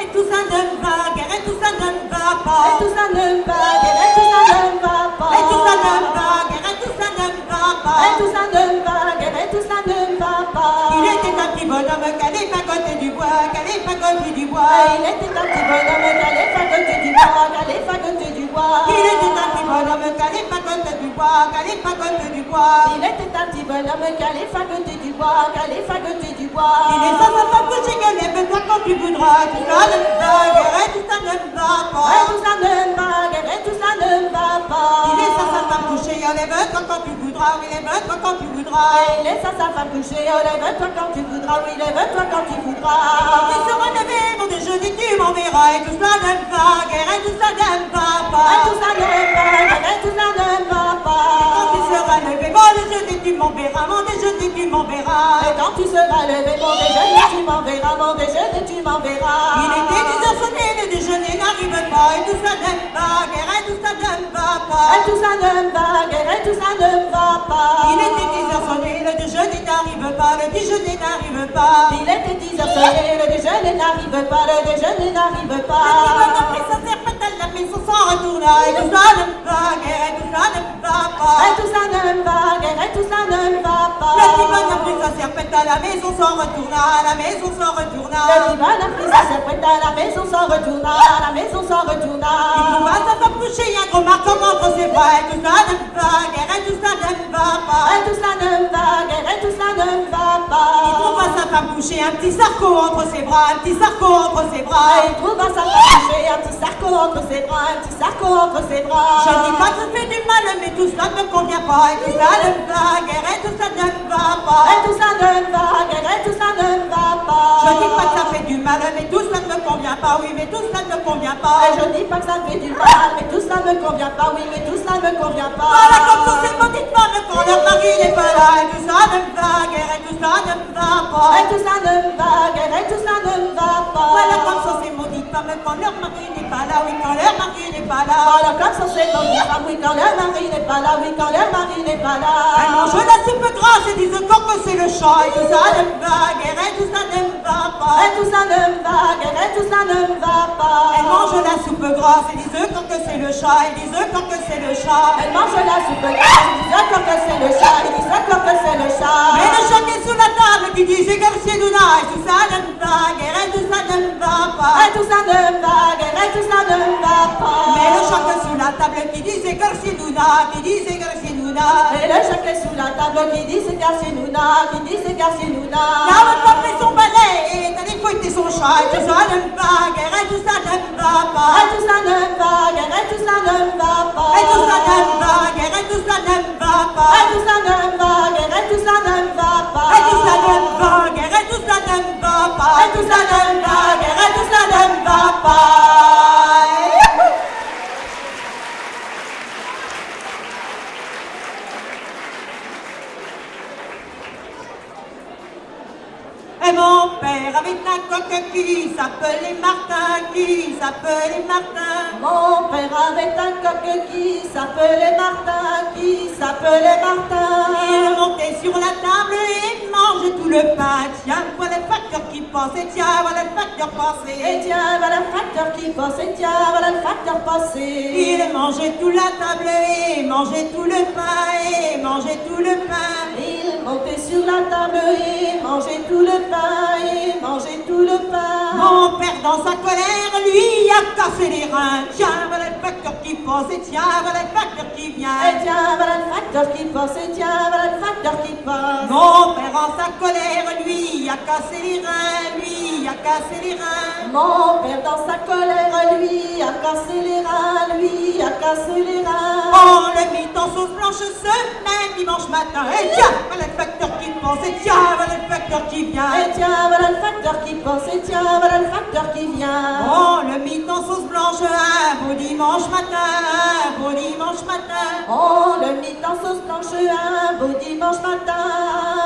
Et tout ça ne va guère, et tout ça ne va pas. Et tout ça ne va guère, et tout ça ne va pas. Et tout ça ne va guère, et tout ça ne va pas. Et tout ça ne va guère, et tout ça ne va pas. Il était un petit bonhomme qui allait fagoter du bois, qui allait fagoter du bois. Il était un petit bonhomme qui allait fagoter du bois, qui allait fagoter du bois. Il était un petit bonhomme qui allait fagoter du bois, qui allait fagoter du bois. Il était un petit bonhomme qui allait fagoter du bois, qui allait fagoter du bois. Il est sans sa femme couchée, que lève-toi quand tu voudras. Tout ça ne va guère, et tout ça ne va pas. Et tout ça ne va guère, et tout ça ne va pas. Il est sans sa femme couchée, lève-toi quand tu voudras. Oui, lève-toi quand tu voudras. Il est sans sa femme couchée, lève-toi quand tu voudras. Oui, lève-toi quand tu voudras. Quand tu seras levé, mon déjeuner, tu m'enverras. Et tout ça ne va guère, et tout ça ne va pas. Et tout ça ne va guère, et tout ça ne va pas. Quand tu seras levé, mon déjeuner, tu m'enverras. Mon déjeuner, tu m'enverras. Et quand tu seras levé, mon déjeuner, tu m'enverras. Mon déjeuner, tu m'enverras. Il était 10h sonné, le déjeuner n'arrive pas. Et tout ça ne va guère, et tout ça ne va pas. Et tout ça ne va guère, et tout ça ne va pas. Il était 10h sonné, le déjeuner n'arrive pas. Le déjeuner n'arrive pas. Il était 10h sonné, le déjeuner n'arrive pas. Le déjeuner n'arrive pas. Le petit bonhomme prit sa serpette à la maison s'en retourna. Et tout ça ne va guère, et tout ça ne va pas. Et tout ça ne va guère, et tout ça ne va pas. Le petit bonhomme prit sa serpette à la maison s'en retourna. À la maison s'en retourna. Le petit bonhomme prit sa serpette à la maison s'en retourna. À la maison s'en retourna. Il trouva sa femme couchée, un gros marteau entre ses bras. Et tout ça ne va guère, et tout ça ne va pas. Et tout ça ne va guère, et tout ça ne va pas. Il trouva sa femme couchée, un petit sarco entre ses bras. Un petit sarco entre ses bras. Il trouva sa femme couchée, un petit sarco entre ses bras. Un petit sarco entre ses bras. Je dis pas que ça fait du mal, mais tout cela ne me convient pas. Et tout ça ne va guère, et tout ça ne va pas. Et tout ça ne va guère, et tout ça ne va pas. Je dis pas que ça fait du mal, mais tout cela ne me convient pas. Oui, mais tout cela ne me convient pas. Et je dis pas que ça fait du mal, mais tout ça ne me convient pas. Oui, mais tout ça ne me convient pas. Voilà comme sont ces petites femmes quand leur mari n'est pas là. Et tout ça ne va guère, et tout ça ne va pas. Et tout ça ne va guère, et tout ça ne va pas. Voilà comme sont ces maudites femmes quand leur mari n'est pas là. Oui, quand leur mari n'est pas là. Voilà comme sont ces maudites femmes, oui, quand leur mari n'est pas là. Oui, quand leur mari n'est pas là. Elles mangent la soupe grasse et disent encore que c'est le chat. Et tout ça ne va guère, et tout ça ne va pas. Et tout ça ne va guère, et tout ça ne va pas. Elles mangent la soupe grasse et disent encore que c'est le chat. Elles disent encore que c'est le chat. Elle mange la soupe grasse, ils disent encore que c'est le chat. Ils disent encore que c'est le chat. Mais le chat qui est sous la table qui dit c'est Garcia Douna. Et tout ça ne va guère, et tout ça ne va pas. Et tout ça ne va guère, et tout ça ne va pas. Mais le chat qui est sous la table qui dit c'est Garcia Douna. Qui dit c'est Garcia Douna. Et le chat qui est sous la table qui dit c'est Garcinouna, qui dit c'est Garcinouna. La haute femme prit son balai et est allée fouetter son chat. Et tout ça ne va guère, et tout ça ne va pas. Et tout ça ne va guère, et tout ça ne va pas. Et tout ça ne va guère, et tout ça ne va pas. Et tout ça ne va guère, et tout ça ne va pas. Et tout ça ne va guère, et tout ça ne va pas. Et tout ça ne va guère, et tout ça ne va pas. Et mon père avait un coq qui s'appelait Martin, qui s'appelait Martin. Mon père avait un coq qui s'appelait Martin, qui s'appelait Martin. Il montait sur la table et mangeait tout le pain. Tiens, voilà le facteur qui passait, tiens, voilà le facteur passé. Et tiens, voilà le facteur qui passe, et tiens, voilà le facteur passé. Il mangeait tout la table et mangeait tout le pain, et mangeait tout le pain. Il montait sur la table et mangeait tout le pain, et mangeait tout le pain. Mon père dans sa colère, lui, a cassé les reins. Tiens, voilà le facteur qui passe, et tiens, voilà le facteur qui vient. Et tiens, voilà le facteur qui passe, et tiens, voilà le facteur qui passe. Mon père en sa colère, lui, a cassé les reins, lui, a cassé les reins. Mon père dans sa colère, lui, a cassé les reins, lui, a cassé les reins. On le mit en sauce blanche ce même dimanche matin. Et tiens, voilà le facteur qui passe, et tiens, voilà le facteur qui vient. Et tiens, voilà le facteur qui passe, et tiens, voilà le facteur qui vient. On le mit en sauce blanche un beau dimanche matin, un beau dimanche matin. On le mit en sauce blanche un beau dimanche matin,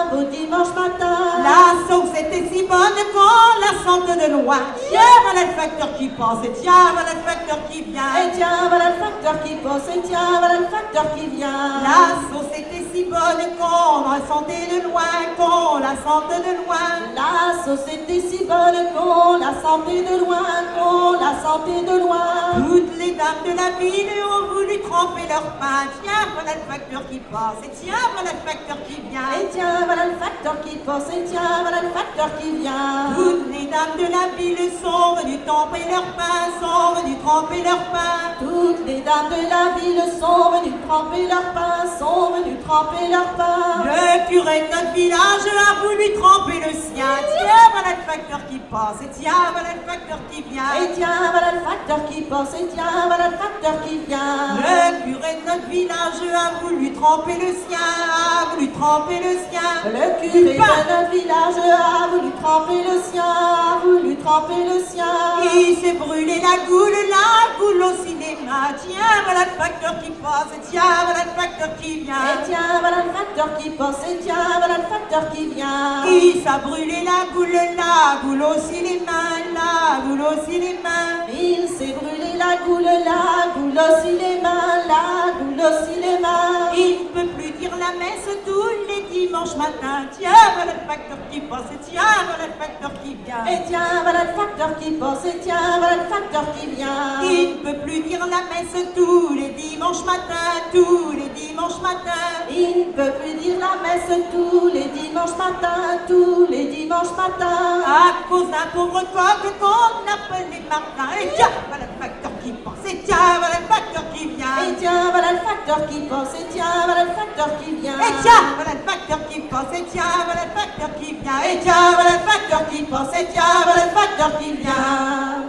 un beau dimanche matin. La sauce était si bonne qu'on la sentait de loin. Tiens, voilà le facteur qui passe, et tiens, voilà le facteur qui vient. Et tiens, voilà le facteur qui passe, et tiens, voilà le facteur qui vient. La sauce était si bonne qu'on la sentait de loin, qu'on la sentent de loin. La sauce était si bonne qu'on la sentait de loin, qu'on la sentait de loin. Toutes les dames de la ville ont voulu tremper leur pain. Tiens, voilà le facteur qui passe, et tiens, voilà le facteur qui vient. Et tiens, voilà le facteur qui passe, et tiens, voilà le facteur qui vient. Toutes les dames de la ville sont venues tremper leur pain, sont venues tremper leur pain. Toutes les dames de la ville sont venues tremper leur pain, sont venues tremper leur pain. Le curé de notre village a voulu tremper le sien. Tiens, voilà le facteur qui passe, et tiens, voilà le facteur qui vient. Et tiens, voilà le facteur qui passe, et tiens, voilà le facteur qui vient. Le curé de notre village a voulu tremper le sien, a voulu tremper le sien. Le curé de notre village a voulu tremper le sien, a voulu tremper le sien. Il s'est brûlé la goule au cinéma. Tiens, voilà le facteur qui passe, et tiens, voilà le facteur qui vient. Et tiens, voilà le facteur qui passe, et tiens, voilà le facteur qui vient. Il s'est brûlé la goule au cinéma, la goule au cinéma. Il s'est brûlé la goule aussi les mains, la goule aussi les mains. Il ne peut plus dire la messe tous les dimanches matins. Tiens, voilà le facteur qui passe, et tiens, voilà le facteur qui vient. Et tiens, voilà le facteur qui passe, et tiens, voilà le facteur qui vient. Il ne peut plus dire la messe tous les dimanches matins, tous les dimanches matins. Il ne peut plus dire la messe tous les dimanches matins, tous les dimanches matins. À cause d'un pauvre coq qu'on appelait Martin. Et tiens, voilà le facteur qui passe, et tiens, voilà le facteur qui vient. Et tiens, voilà le facteur qui passe, et tiens, voilà le facteur qui vient. Et tiens, voilà le facteur qui passe, et tiens, voilà le facteur qui vient. Et tiens, voilà le facteur qui passe, et tiens, voilà le facteur qui vient.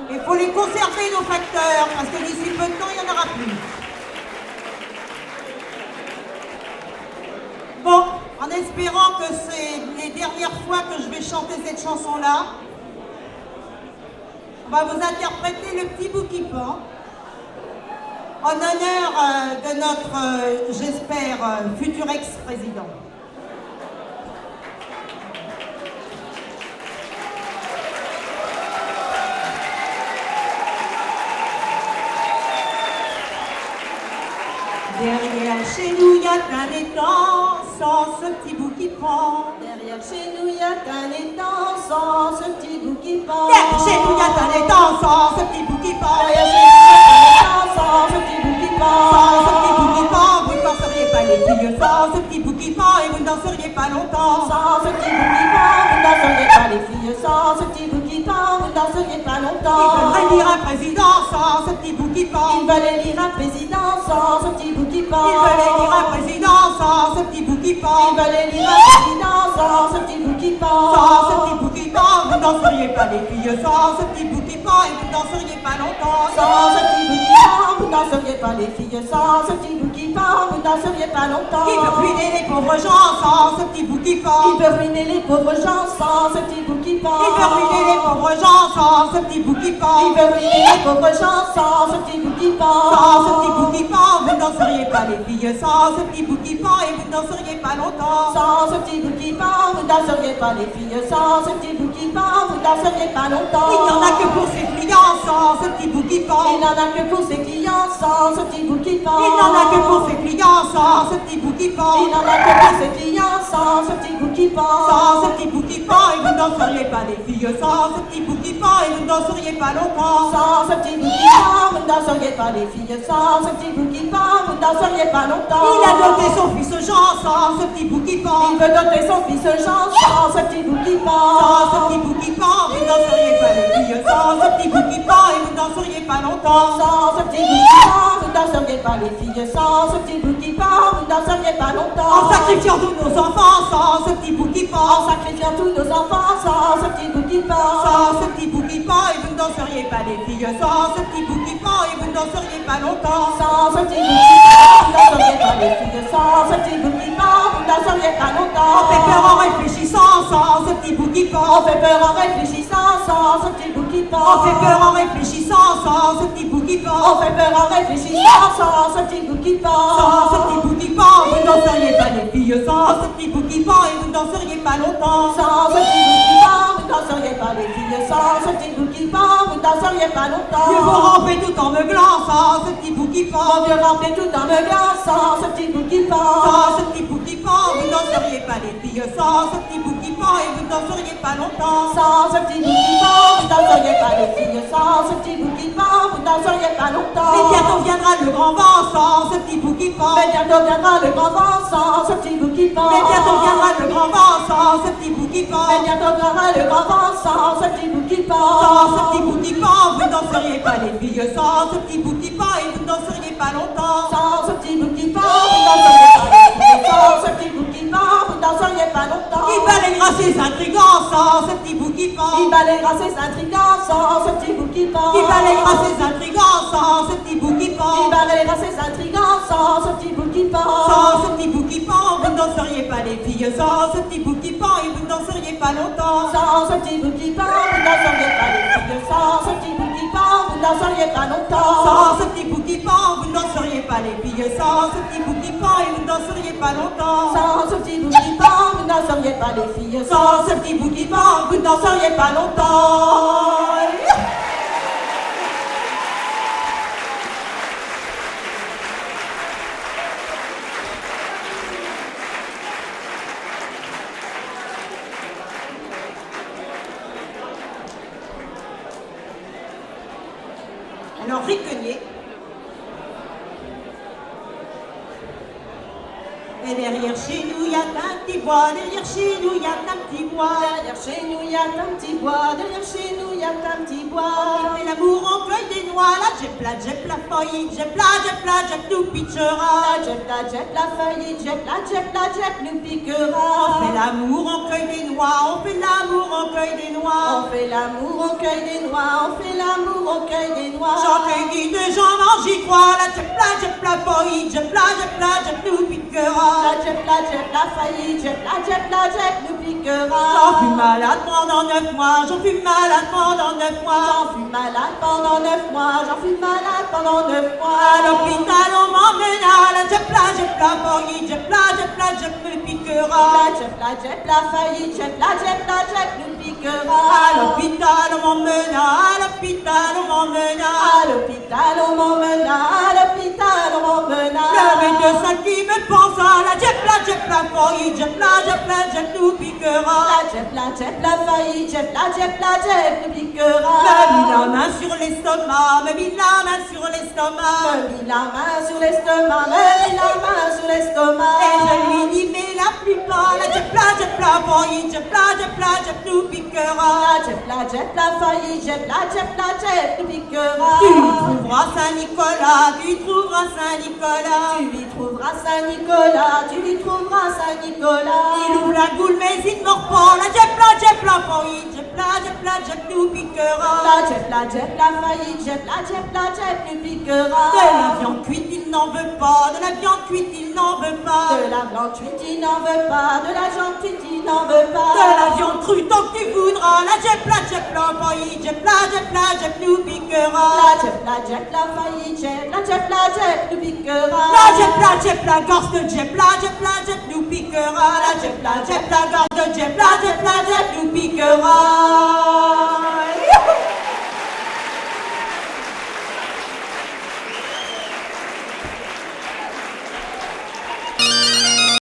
Il faut les conserver, nos facteurs, parce que d'ici peu de temps, il n'y en aura plus. Bon, en espérant que c'est les dernières fois que je vais chanter cette chanson-là, on va vous interpréter le petit bout qui pend, en honneur de notre, j'espère, futur ex-président. Derrière chez nous, il y a un étang, sans ce petit bout qui pend. Derrière chez nous, il y a un étang sans ce petit bout qui pend. Derrière chez nous, il y a un étang, sans ce petit bout qui pend. Derrière chez nous, il y a un étang sans ce petit bout qui pend. Sans ce petit bout qui pend, vous ne danseriez pas les filles. Sans ce petit bout qui pend, et vous ne danseriez pas longtemps. Sans ce petit bout qui pend, vous ne danseriez pas les filles. Sans ce petit bout qui pend, vous ne danseriez pas longtemps. Ils veulent élire un président sans ce petit bout qui pend. Ils veulent élire un président sans ce petit bout qui pend. Ils veulent élire un président sans ce petit bout qui pend. Ils veulent élire un président sans ce petit bout qui pend. Sans ce petit bout qui pend, vous ne danseriez pas les filles. Sans ce petit bout qui pend, et vous ne danseriez pas longtemps. Sans ce petit bout qui pend, vous ne danseriez pas les filles. Sans ce petit bout qui pend, vous ne danseriez pas longtemps. Il veut ruiner les pauvres gens sans ce petit bout qui pend. Il veut ruiner les pauvres gens sans ce petit bout qui pend. Il veut ruiner les pauvres gens sans ce petit bout qui pend. Il veut ruiner les pauvres gens sans ce petit bout qui pend. Sans ce petit bout qui pend, vous ne danseriez pas les filles. Sans ce petit bout qui pend, et vous ne danseriez pas longtemps. Sans ce petit bout qui pend, vous ne danseriez pas les filles. Sans ce petit bout qui pend, vous ne danseriez pas longtemps. Il n'y en a que pour ses clients sans ce petit bout qui pend. Il n'en a que pour ses clients sans ce petit bout qui pend. Il n'en a que pour ses clients sans ce petit bout qui pend. Il n'en a que pour ses clients sans ce petit bout qui pend. Sans ce petit bout qui pend, et vous ne danseriez pas les filles. Sans ce petit bout qui pend, et vous ne danseriez pas longtemps. Sans ce petit bout qui pend, vous ne danseriez pas les filles. Sans ce petit bout qui pend, vous ne danseriez pas longtemps. Il a doté son fils Jean sans ce petit bout qui pend. Il veut doter son fils Jean sans ce petit bout qui pend. Sans ce petit bout qui pend, vous ne danseriez pas les filles. Sans ce petit bout qui pend, et vous ne danseriez pas longtemps. Sans ce petit bout qui pend, vous ne danseriez pas les filles. Sans ce petit bout qui pend, vous ne danseriez pas longtemps. En sacrifiant tous nos enfants sans ce petit bout qui En pend. sacrifiant tous nos enfants sans ce petit bout qui pend. Sans ce petit bout qui pend, et vous ne danseriez pas les filles. Sans ce petit bout qui pend, et vous ne danseriez pas longtemps. Sans ce petit bout qui pend, vous ne danseriez pas les filles. Sans ce petit bout qui pend, vous ne danseriez pas longtemps. On fait peur en réfléchissant sans ce petit bout qui On pend. fait peur en réfléchissant sans ce petit bout qui pend. On fait peur en réfléchissant sans ce petit bout qui pend. On fait peur en réfléchissant sans ce petit bout qui pend. Sans ce petit bout qui pend, vous ne danseriez pas les filles. Sans ce petit bout qui pend, et vous ne danseriez pas longtemps. Sans ce petit bout qui pend, vous ne danseriez pas les filles. Sans ce petit bout qui pend, vous ne danseriez pas longtemps. Mieux vaut ramper tout en meuglant sans ce petit bout qui On pend. veut remplir tout en meuglant sans ce petit bout qui pend. Sans ce petit bout qui pend, vous ne danseriez pas les filles. Sans ce petit bout qui pend, et vous pas longtemps. Sans ce petit bout qui pend, vous ne danseriez pas les filles. Sans ce petit bout qui pend, vous ne danseriez pas longtemps. Mais bientôt viendra le grand vent sans ce petit bout qui pend. Mais bientôt viendra le grand vent sans ce petit bout qui pend. Mais bientôt viendra le grand vent sans ce petit bout qui pend. Mais bientôt viendra le grand vent sans ce petit bout qui pend. Sans ce petit bout qui pend, vous ne danseriez pas les filles. Sans ce petit bout qui pend et vous ne danseriez pas longtemps. Sans ce petit bout qui pend, vous ne danseriez pas les filles. Sans ce petit bout qui pend, vous ne danseriez pas longtemps. Qui balayera ses intrigants sans ce petit bout qui pend. Il balayera ses intrigants sans ce petit bout qui pend. Qui balayera ses intrigants sans ce petit bout qui Il pend. balayera ses intrigants sans ce petit bout qui pend. Sans ce petit bout qui pend, vous ne danseriez pas les filles. Sans ce petit bout qui pend et vous ne danseriez pas longtemps. Sans ce petit bout qui pend, vous ne danseriez pas les filles. Sans ce petit bout qui pend, vous ne danseriez pas longtemps. Sans ce petit bout qui pend, vous ne danseriez pas les filles. Sans ce petit bout qui pend et vous ne danseriez pas longtemps. Sans ce petit bout qui pend, vous ne danseriez pas les filles. Sans ce petit bout qui pend, vous ne danseriez pas longtemps. Alors, Riquenier. Et derrière chez nous, il y a un petit bois. Derrière chez nous, il y a un petit bois. Derrière chez nous, il y a un petit bois. Derrière chez nous, il y a un petit bois. Et l'amour en cueille des noix. La jep la feuille. Jep nous pitchera. La feuille, jep, nous piquera. On fait l'amour en cueille des noix. On fait l'amour en cueille des noix. On fait l'amour au cueil des noix. On fait l'amour au cueil des noix. J'en cueillis de j'en mange, j'y crois. La jep la feuille. Jep nous piquera. La faillite, jep, nous piquera. J'en fus malade pendant 9 mois. J'en fus malade pendant 9 mois. J'en fus malade pendant 9 mois. J'en fus malade pendant 9 mois. À l'hôpital on m'emmena. La jep la feuille. Jep me piquera. La faillite, jep, nous piquera. À l'hôpital on m'emmena. À l'hôpital on m'emmena. À l'hôpital on m'emmena. À l'hôpital on m'emmena. Le médecin qui me pensa. La jep la feuille. Jep nous piquera. La faillite, jep, nous piquera. Me mit la main sur l'estomac. Me mit la main sur l'estomac. Me mit la main sur l'estomac. Me mit la main sur l'estomac. Et je lui dis mais la plupart. La jep la feuille. Jep nous piquera. La faillite, jep, nous piquera. Tu y trouveras Saint-Nicolas. Tu y trouveras Saint-Nicolas. Tu y trouveras Saint-Nicolas, tu y trouveras Saint-Nicolas. Il ouvre la goule mais il ne mord pas. La jep la feuille. Jep nous piquera. La faillite, jep, nous piquera. De la viande cuite il n'en veut pas. De la viande cuite il n'en veut pas. De la viande cuite, il n'en veut pas. De la viande cuite, il n'en veut pas. De la viande crue tant que tu voudras. La jep la feuille. Jep nous piquera. La faillite, jep, nous piquera. La jep la gorge de jep nous piquera. La jep la gorge de jep nous